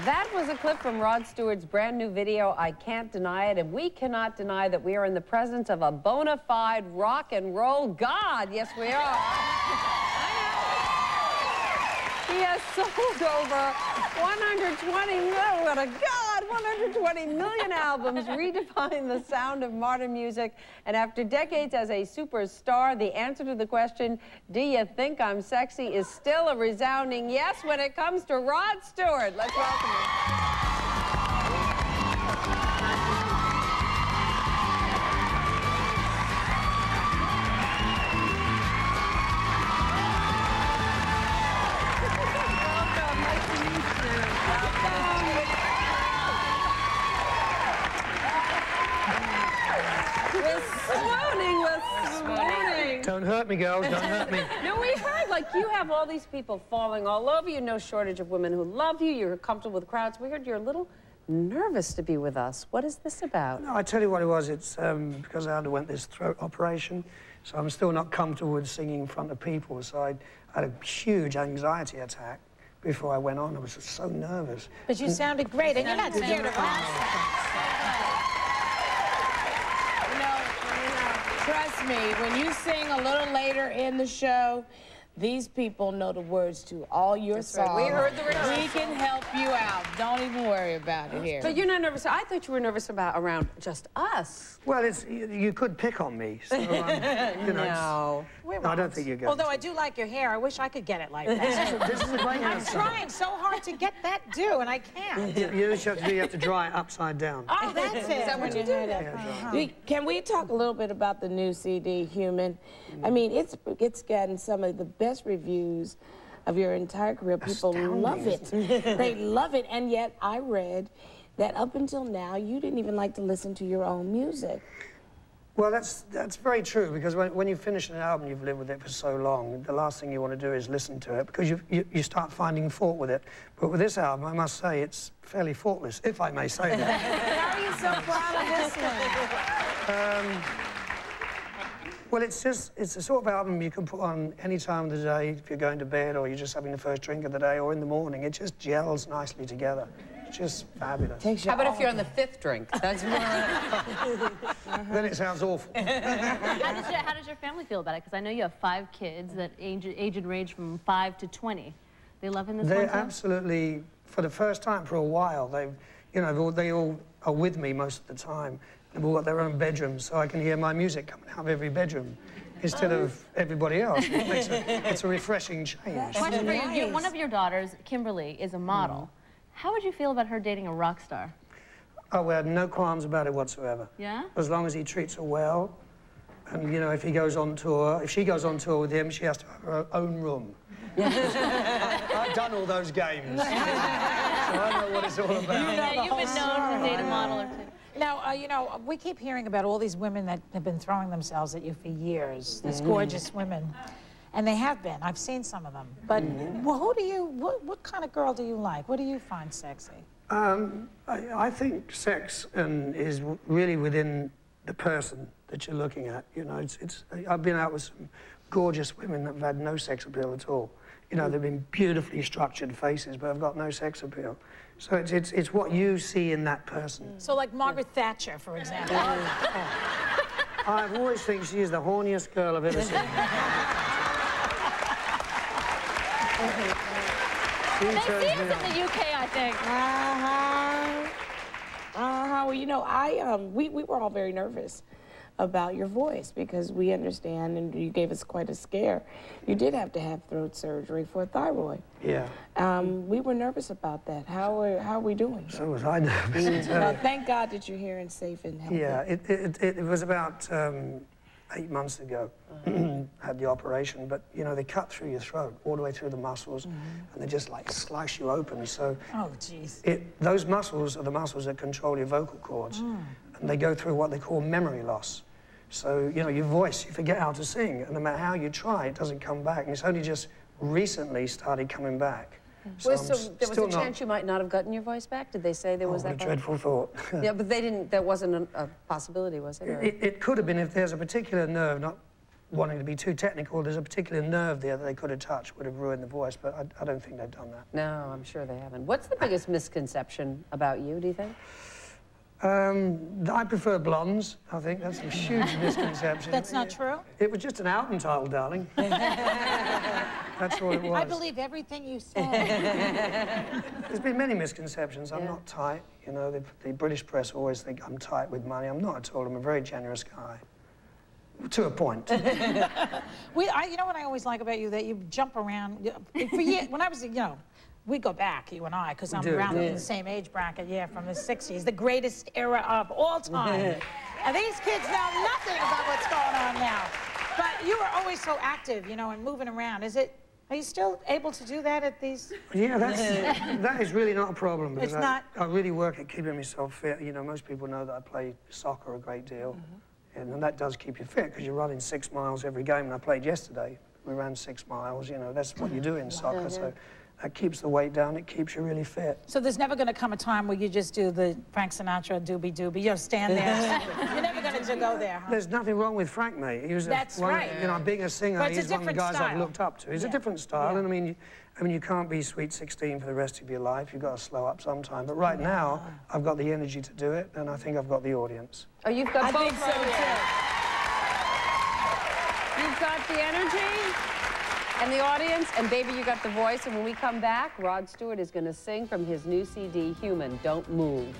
That was a clip from Rod Stewart's brand new video, I Can't Deny It, and we cannot deny that we are in the presence of a bona fide rock and roll god. Yes, we are. He has sold over 120 million albums, redefined the sound of modern music. And after decades as a superstar, the answer to the question, do you think I'm sexy, is still a resounding yes when it comes to Rod Stewart. Let's welcome him. Don't hurt me, girls. Don't hurt me. No, we heard, like, you have all these people falling all over you, no shortage of women who love you, you're comfortable with crowds. We heard you're a little nervous to be with us. What is this about? No, I tell you what it was. It's because I underwent this throat operation, so I'm still not comfortable with singing in front of people. So I had a huge anxiety attack before I went on. I was just so nervous. But you sounded great, and you're not scared of us. Trust me, when you sing a little later in the show, these people know the words to all your songs. Right. We heard the rehearsal. We can help you out. Don't even worry about it here. But you're not nervous. I thought you were nervous around just us. Well, you could pick on me. So, you know, no. No, I don't think you're good. Although I do like your hair. I wish I could get it like that. This is a great I'm trying so hard to get that do, and I can't. You have to dry it upside down. Oh, that's it. Is that what you do? Yeah, Can we talk a little bit about the new CD, Human? I mean, it's gotten some of the best reviews of your entire career. People love it. They love it, and yet I read that up until now, you didn't even like to listen to your own music. Well, that's very true, because when you finish an album, you've lived with it for so long, the last thing you want to do is listen to it, because you start finding fault with it. But with this album, I must say, it's fairly faultless, if I may say that. How are you so proud of this one? Well, it's a sort of album you can put on any time of the day, if you're going to bed or you're just having the first drink of the day or in the morning. It just gels nicely together. It's just fabulous. How about if you're on the fifth drink? That's more... Then it sounds awful. How does your family feel about it? Because I know you have 5 kids that age and range from 5 to 20. They loving this one too? They're absolutely, for the first time for a while, they all are with me most of the time. They've all got their own bedrooms, so I can hear my music coming out of every bedroom instead of everybody else. It's a refreshing change. Question for you. One of your daughters, Kimberly, is a model. How would you feel about her dating a rock star? Oh, we had no qualms about it whatsoever. Yeah? As long as he treats her well, and, you know, if he goes on tour, if she goes on tour with him, she has to have her own room. I've done all those games, so I know what it's all about. You've been known to date a model or two. Now, you know, we keep hearing about all these women that have been throwing themselves at you for years, these gorgeous women. And they have been. I've seen some of them. But well, what kind of girl do you like? What do you find sexy? I think sex is really within the person that you're looking at. You know, I've been out with some gorgeous women that have had no sex appeal at all. You know, they've been beautifully structured faces, but have got no sex appeal. So it's what you see in that person. So like Margaret Thatcher, for example. I've always think she is the horniest girl I've ever seen. They see us in the UK, I think. Well, you know, we were all very nervous about your voice because we understand, and you gave us quite a scare. You did have to have throat surgery for a thyroid. Yeah. We were nervous about that. How are we doing? So was I nervous. Well, thank God that you're here and safe and healthy. Yeah, it was about 8 months ago. Had the operation, but you know, they cut through your throat all the way through the muscles, and they just like slice you open. So oh, jeez. Those muscles are the muscles that control your vocal cords, and they go through what they call memory loss. So you know, your voice, you forget how to sing, and no matter how you try, it doesn't come back. And it's only just recently started coming back. So there was a chance you might not have gotten your voice back? Did they say there was that? What a dreadful thought. Yeah, but they didn't. That wasn't a possibility, was it? It could have been if there's a particular nerve, not wanting to be too technical. There's a particular nerve there that they could have touched, would have ruined the voice, but I don't think they've done that. No, I'm sure they haven't. What's the biggest misconception about you, do you think? I prefer blondes, I think. That's a huge misconception. That's not true? It was just an album title, darling. That's all it was. I believe everything you say. There's been many misconceptions. I'm not tight. You know, the British press always think I'm tight with money. I'm not at all. I'm a very generous guy. To a point. You know what I always like about you? That you jump around. For years, when I was, you know, we go back, you and I, because I'm around in the same age bracket, from the 60s, the greatest era of all time. And these kids know nothing about what's going on now. But you were always so active, you know, and moving around. Are you still able to do that at these? Yeah, that is really not a problem. It's not? I really work at keeping myself fit. You know, most people know that I play soccer a great deal. And that does keep you fit, because you're running 6 miles every game. And I played yesterday. We ran 6 miles, you know, that's what you do in soccer. So that keeps the weight down, it keeps you really fit. So there's never going to come a time where you just do the Frank Sinatra doobie doobie. You'll stand there. You're never going to go there, huh? There's nothing wrong with Frank, mate. He was right. You know, being a singer, he's one of the guys I've looked up to. He's a different style, and I mean, you can't be Sweet 16 for the rest of your life. You've got to slow up sometime. But right now, I've got the energy to do it, and I think I've got the audience. Oh, you've got both. I think so, too. You've got the energy and the audience, and baby, you got the voice. And when we come back, Rod Stewart is going to sing from his new CD, Human. Don't move.